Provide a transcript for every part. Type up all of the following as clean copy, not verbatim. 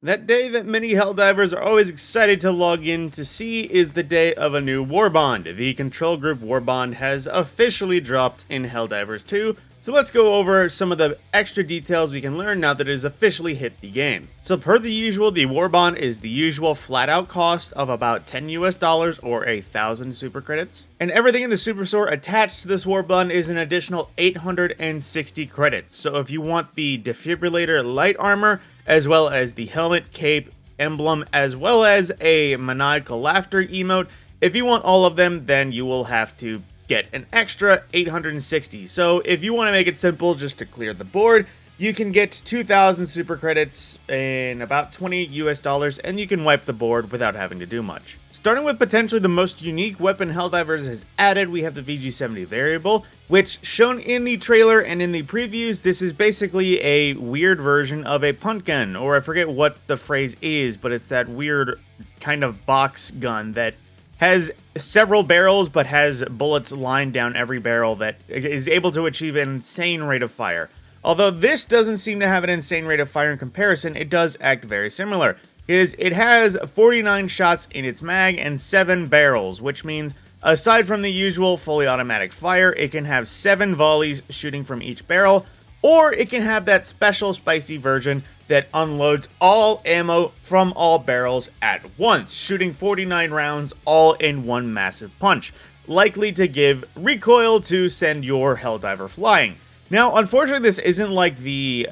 That day that many Helldivers are always excited to log in to see is the day of a new Warbond. The Control Group Warbond has officially dropped in Helldivers 2, so let's go over some of the extra details we can learn now that it has officially hit the game. So per the usual, the Warbond is the usual flat out cost of about $10 US or 1,000 super credits. And everything in the Superstore attached to this Warbond is an additional 860 credits. So if you want the defibrillator light armor, as well as the helmet, cape, emblem, as well as a maniacal laughter emote, if you want all of them, then you will have to get an extra 860. So if you want to make it simple just to clear the board, you can get 2,000 super credits in about $20 US, and you can wipe the board without having to do much. Starting with potentially the most unique weapon Helldivers has added, we have the VG70 variable, which shown in the trailer and in the previews, this is basically a weird version of a punt gun, or I forget what the phrase is, but it's that weird kind of box gun that has several barrels but has bullets lined down every barrel that is able to achieve an insane rate of fire. Although this doesn't seem to have an insane rate of fire in comparison, it does act very similar. It has 49 shots in its mag and 7 barrels, which means aside from the usual fully automatic fire, it can have 7 volleys shooting from each barrel, or it can have that special spicy version that unloads all ammo from all barrels at once, shooting 49 rounds all in one massive punch, likely to give recoil to send your Helldiver flying. Now, unfortunately, this isn't like the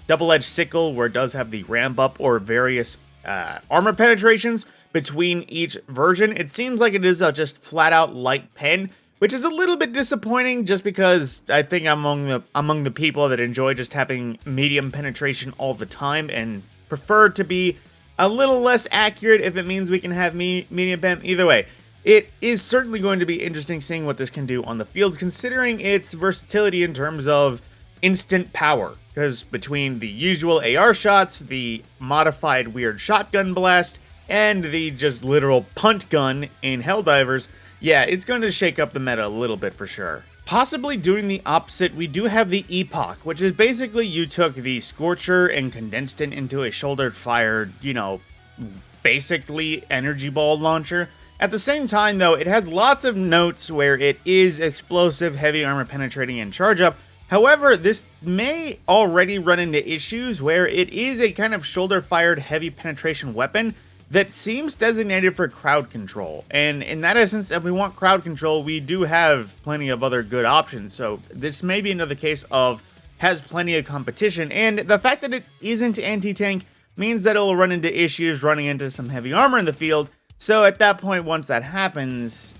double-edged sickle, where it does have the ramp up or various armor penetrations between each version. It seems like it is a just flat-out light pen, which is a little bit disappointing just because I think among the people that enjoy just having medium penetration all the time and prefer to be a little less accurate if it means we can have medium pen. Either way, it is certainly going to be interesting seeing what this can do on the field, considering its versatility in terms of instant power. Because between the usual AR shots, the modified weird shotgun blast, and the just literal punt gun in Helldivers, yeah, it's going to shake up the meta a little bit for sure. Possibly doing the opposite, we do have the Epoch, which is basically you took the Scorcher and condensed it into a shoulder-fired, basically energy ball launcher. At the same time, though, it has lots of notes where it is explosive, heavy armor penetrating, and charge up. However, this may already run into issues where it is a kind of shoulder-fired heavy penetration weapon that seems designated for crowd control. And in that essence, if we want crowd control, we do have plenty of other good options. So this may be another case of has plenty of competition. And the fact that it isn't anti-tank means that it'll run into issues running into some heavy armor in the field. So at that point, once that happens,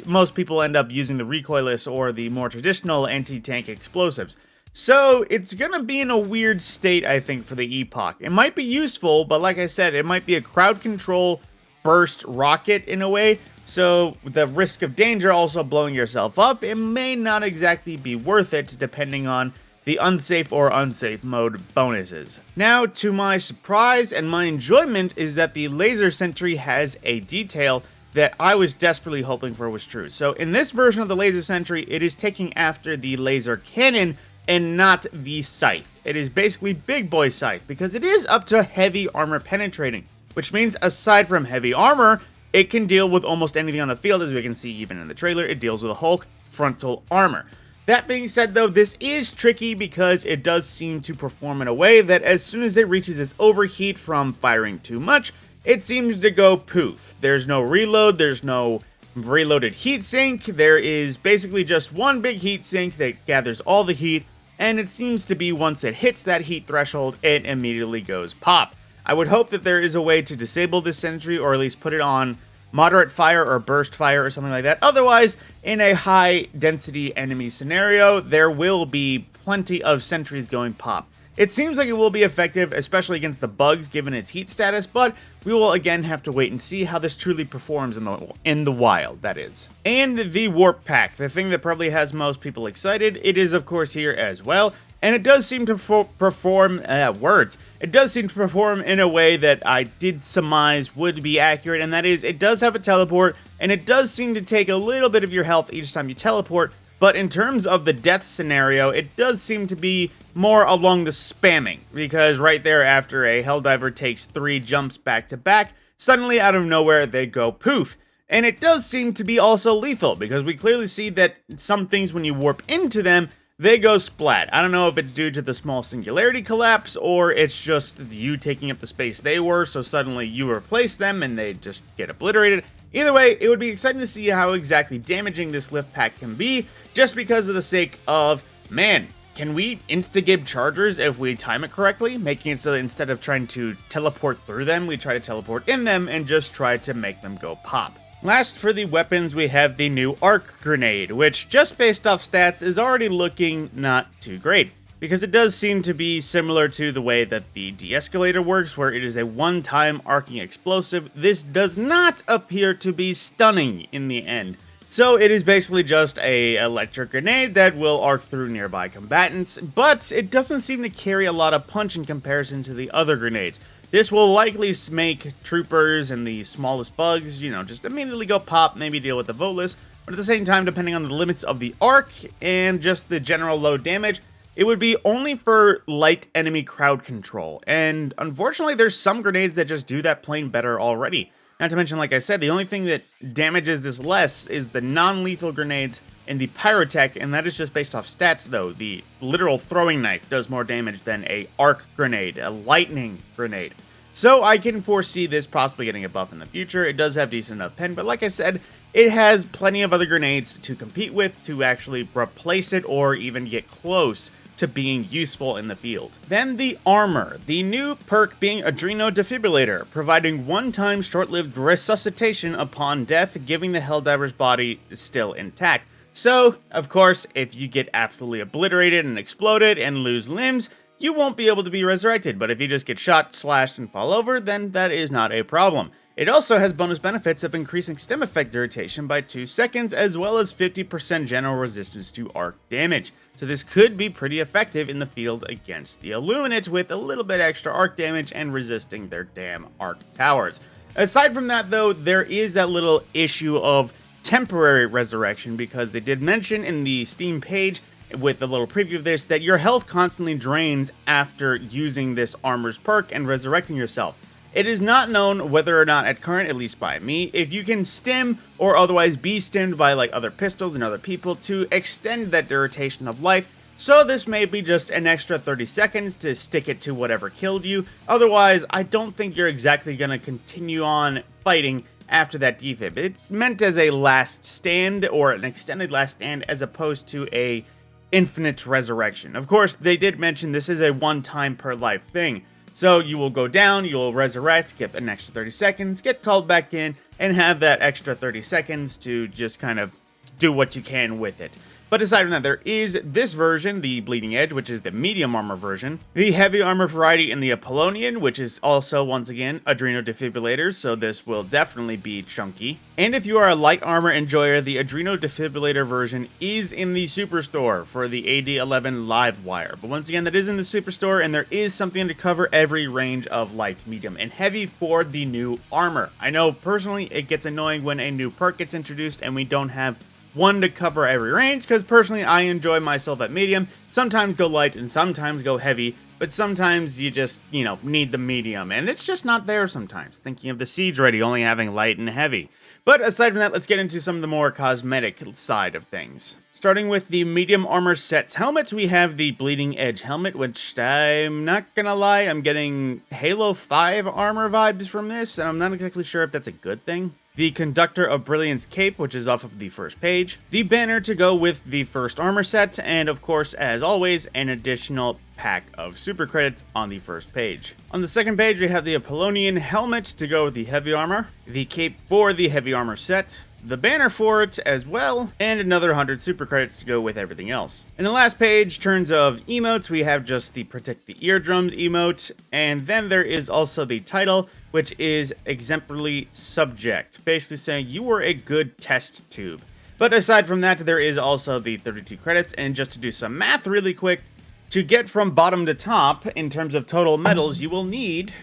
most people end up using the recoilless or the more traditional anti-tank explosives. So it's going to be in a weird state, I think, for the Epoch. It might be useful, but like I said, it might be a crowd control burst rocket in a way. So the risk of danger also blowing yourself up, it may not exactly be worth it depending on the unsafe or unsafe mode bonuses. Now, to my surprise and my enjoyment is that the laser sentry has a detail that I was desperately hoping for was true. So in this version of the laser sentry, it is taking after the laser cannon and not the scythe. It is basically big boy scythe because it is up to heavy armor penetrating, which means aside from heavy armor, it can deal with almost anything on the field. As we can see even in the trailer, it deals with a Hulk frontal armor. That being said, though, this is tricky because it does seem to perform in a way that as soon as it reaches its overheat from firing too much, it seems to go poof. There's no reload, there's no reloaded heatsink, there is basically just one big heatsink that gathers all the heat, and it seems to be once it hits that heat threshold, it immediately goes pop. I would hope that there is a way to disable this sentry, or at least put it on moderate fire or burst fire or something like that. Otherwise, in a high density enemy scenario, there will be plenty of sentries going pop. It seems like it will be effective, especially against the bugs given its heat status, but we will again have to wait and see how this truly performs in the wild, that is. And the Warp Pack, the thing that probably has most people excited, it is of course here as well. And it does seem to perform, it does seem to perform in a way that I did surmise would be accurate, and that is, it does have a teleport, and it does seem to take a little bit of your health each time you teleport, but in terms of the death scenario, it does seem to be more along the spamming, because right there after a Helldiver takes 3 jumps back to back, suddenly out of nowhere they go poof. And it does seem to be also lethal, because we clearly see that some things when you warp into them, they go splat. I don't know if it's due to the small singularity collapse, or it's just you taking up the space they were, so suddenly you replace them and they just get obliterated. Either way, it would be exciting to see how exactly damaging this lift pack can be, just because of the sake of, man, can we insta-gib chargers if we time it correctly? Making it so that instead of trying to teleport through them, we try to teleport in them and just try to make them go pop. Last, for the weapons, we have the new arc grenade, which just based off stats is already looking not too great, because it does seem to be similar to the way that the de-escalator works, where it is a one-time arcing explosive. This does not appear to be stunning in the end. So it is basically just a electric grenade that will arc through nearby combatants, but it doesn't seem to carry a lot of punch in comparison to the other grenades. This will likely make troopers and the smallest bugs, just immediately go pop, maybe deal with the Volus, but at the same time, depending on the limits of the arc and just the general low damage, it would be only for light enemy crowd control. And unfortunately, there's some grenades that just do that plain better already. Not to mention, like I said, the only thing that damages this less is the non-lethal grenades and the pyrotech, and that is just based off stats though. The literal throwing knife does more damage than a arc grenade, a lightning grenade. So I can foresee this possibly getting a buff in the future. It does have decent enough pen, but like I said, it has plenty of other grenades to compete with to actually replace it or even get close to being useful in the field. Then the armor, the new perk being Adreno-Defibrillator, providing one-time short-lived resuscitation upon death, giving the Helldiver's body still intact. So, of course, if you get absolutely obliterated and exploded and lose limbs, you won't be able to be resurrected, but if you just get shot, slashed, and fall over, then that is not a problem. It also has bonus benefits of increasing stem effect duration by 2 seconds, as well as 50% general resistance to arc damage. So this could be pretty effective in the field against the Illuminates with a little bit extra arc damage and resisting their damn arc towers. Aside from that though, there is that little issue of temporary resurrection, because they did mention in the Steam page with a little preview of this that your health constantly drains after using this armor's perk and resurrecting yourself. It is not known whether or not at current, at least by me, if you can stim or otherwise be stimmed by like other pistols and other people to extend that duration of life. So this may be just an extra 30 seconds to stick it to whatever killed you. Otherwise, I don't think you're exactly going to continue on fighting after that defib. It's meant as a last stand or an extended last stand as opposed to a infinite resurrection. Of course, they did mention this is a one-time per life thing. So you will go down, you will resurrect, get an extra 30 seconds, get called back in, and have that extra 30 seconds to just kind of do what you can with it. But aside from that, there is this version, the Bleeding Edge, which is the medium armor version, the heavy armor variety in the Apollonian, which is also, once again, Adreno-Defibrillators, so this will definitely be chunky. And if you are a light armor enjoyer, the Adreno-Defibrillator version is in the Superstore for the AD11 Livewire. But once again, that is in the Superstore, and there is something to cover every range of light, medium, and heavy for the new armor. I know, personally, it gets annoying when a new perk gets introduced and we don't have one to cover every range, because personally I enjoy myself at medium, sometimes go light and sometimes go heavy, but sometimes you just, need the medium, and it's just not there sometimes. Thinking of the Siege Ready only having light and heavy. But aside from that, let's get into some of the more cosmetic side of things. Starting with the medium armor sets helmets, we have the Bleeding Edge helmet, which I'm not gonna lie, I'm getting Halo 5 armor vibes from this, and I'm not exactly sure if that's a good thing. The Conductor of Brilliance cape, which is off of the first page, the banner to go with the first armor set, and of course, as always, an additional pack of super credits on the first page. On the second page, we have the Apollonian helmet to go with the heavy armor, the cape for the heavy armor set, the banner for it as well, and another 100 super credits to go with everything else. In the last page, turns of emotes, we have just the Protect the Eardrums emote, and then there is also the title, which is Exemplary Subject, basically saying you were a good test tube. But aside from that, there is also the 32 credits, and just to do some math really quick, to get from bottom to top, in terms of total medals, you will need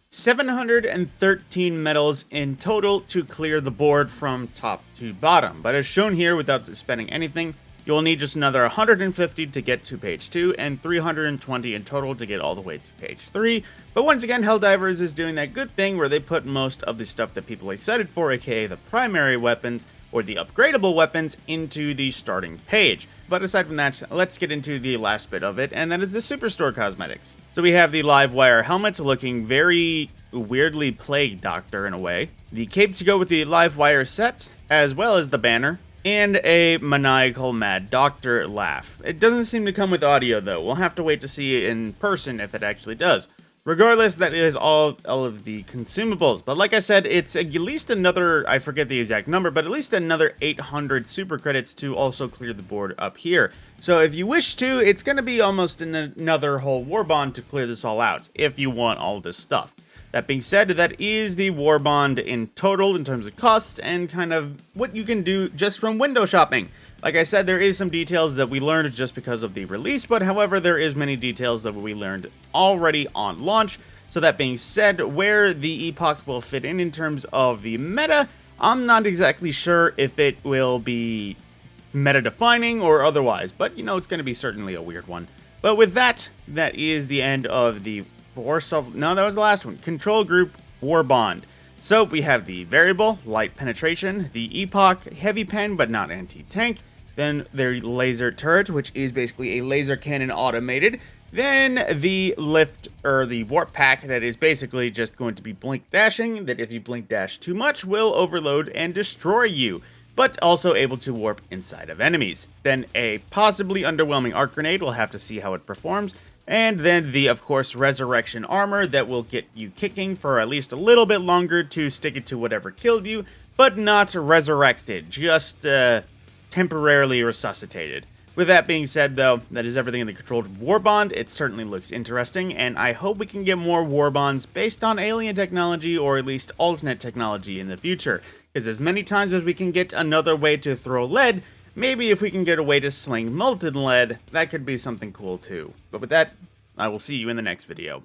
713 medals in total to clear the board from top to bottom. But as shown here, without spending anything, You'll need just another 150 to get to page 2, and 320 in total to get all the way to page 3. But once again, Helldivers is doing that good thing where they put most of the stuff that people are excited for, aka the primary weapons, or the upgradable weapons, into the starting page. But aside from that, let's get into the last bit of it, and that is the Superstore Cosmetics. So we have the live wire helmets looking very weirdly Plague Doctor in a way, the cape to go with the live wire set, as well as the banner, and a maniacal mad doctor laugh. It doesn't seem to come with audio though. We'll have to wait to see it in person if it actually does. Regardless, that is all of the consumables. But like I said, it's at least another, I forget the exact number, but at least another 800 super credits to also clear the board up here. So if you wish to, it's going to be almost another whole Warbond to clear this all out, if you want all this stuff. That being said, that is the Warbond in total in terms of costs and kind of what you can do just from window shopping. Like I said, there is some details that we learned just because of the release, but however, there is many details that we learned already on launch. So that being said, where the Epoch will fit in terms of the meta, I'm not exactly sure if it will be meta-defining or otherwise, but you know, it's going to be certainly a weird one. But with that, that is the end of the no, that was the last one. Control Group Warbond. So we have the variable, light penetration, the Epoch, heavy pen but not anti-tank, then their laser turret, which is basically a laser cannon automated, then the lift, or the warp pack, that is basically just going to be blink dashing, that if you blink dash too much will overload and destroy you, but also able to warp inside of enemies. Then a possibly underwhelming arc grenade, we'll have to see how it performs. And then the, of course, resurrection armor that will get you kicking for at least a little bit longer to stick it to whatever killed you, but not resurrected, just temporarily resuscitated. With that being said, though, that is everything in the controlled Warbond. It certainly looks interesting, and I hope we can get more Warbonds based on alien technology, or at least alternate technology in the future, because as many times as we can get another way to throw lead, maybe if we can get a way to sling molten lead, that could be something cool too. But with that, I will see you in the next video.